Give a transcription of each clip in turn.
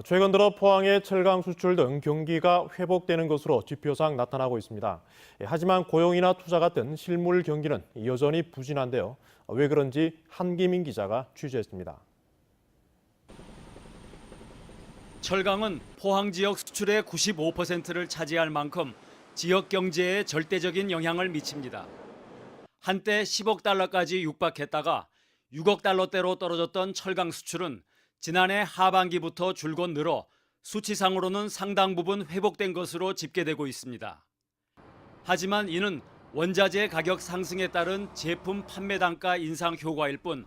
최근 들어 포항의 철강 수출 등 경기가 회복되는 것으로 지표상 나타나고 있습니다. 하지만 고용이나 투자 같은 실물 경기는 여전히 부진한데요. 왜 그런지 한기민 기자가 취재했습니다. 철강은 포항 지역 수출의 95%를 차지할 만큼 지역 경제에 절대적인 영향을 미칩니다. 한때 10억 달러까지 육박했다가 6억 달러대로 떨어졌던 철강 수출은 지난해 하반기부터 줄곧 늘어 수치상으로는 상당 부분 회복된 것으로 집계되고 있습니다. 하지만 이는 원자재 가격 상승에 따른 제품 판매 단가 인상 효과일 뿐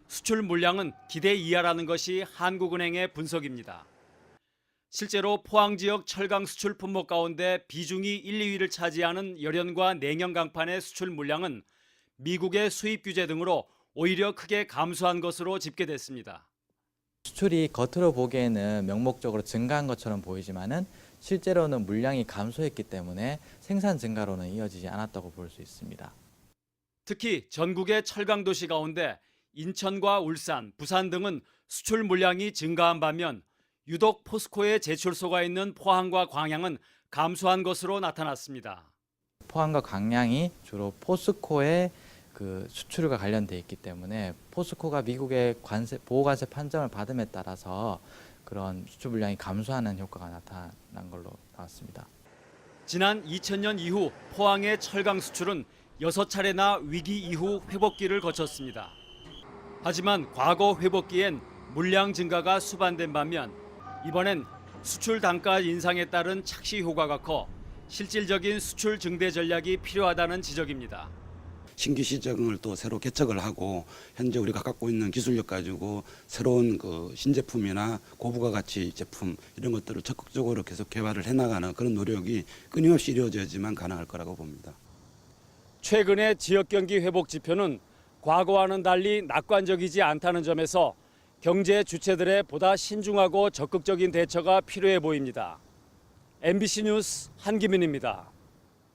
수출 물량은 기대 이하라는 것이 한국은행의 분석입니다. 실제로 포항 지역 철강 수출 품목 가운데 비중이 1, 2위를 차지하는 열연과 냉연 강판의 수출 물량은 미국의 수입 규제 등으로 오히려 크게 감소한 것으로 집계됐습니다. 수출이 겉으로 보기에는 명목적으로 증가한 것처럼 보이지만은 실제로는 물량이 감소했기 때문에 생산 증가로는 이어지지 않았다고 볼 수 있습니다. 특히 전국의 철강 도시 가운데 인천과 울산, 부산 등은 수출 물량이 증가한 반면 유독 포스코의 제출소가 있는 포항과 광양은 감소한 것으로 나타났습니다. 포항과 광양이 주로 포스코의 수출과 관련돼 있기 때문에 포스코가 미국의 보호관세 판정을 받음에 따라서 그런 수출 물량이 감소하는 효과가 나타난 걸로 나왔습니다. 지난 2000년 이후 포항의 철강 수출은 6차례나 위기 이후 회복기를 거쳤습니다. 하지만 과거 회복기엔 물량 증가가 수반된 반면 이번엔 수출 단가 인상에 따른 착시 효과가 커 실질적인 수출 증대 전략이 필요하다는 지적입니다. 신규 시장을 또 새로 개척을 하고 현재 우리가 갖고 있는 기술력 가지고 새로운 신제품이나 고부가 가치 제품 이런 것들을 적극적으로 계속 개발을 해나가는 그런 노력이 끊임없이 이루어져야지만 가능할 거라고 봅니다. 최근의 지역 경기 회복 지표는 과거와는 달리 낙관적이지 않다는 점에서 경제 주체들의 보다 신중하고 적극적인 대처가 필요해 보입니다. MBC 뉴스 한기민입니다.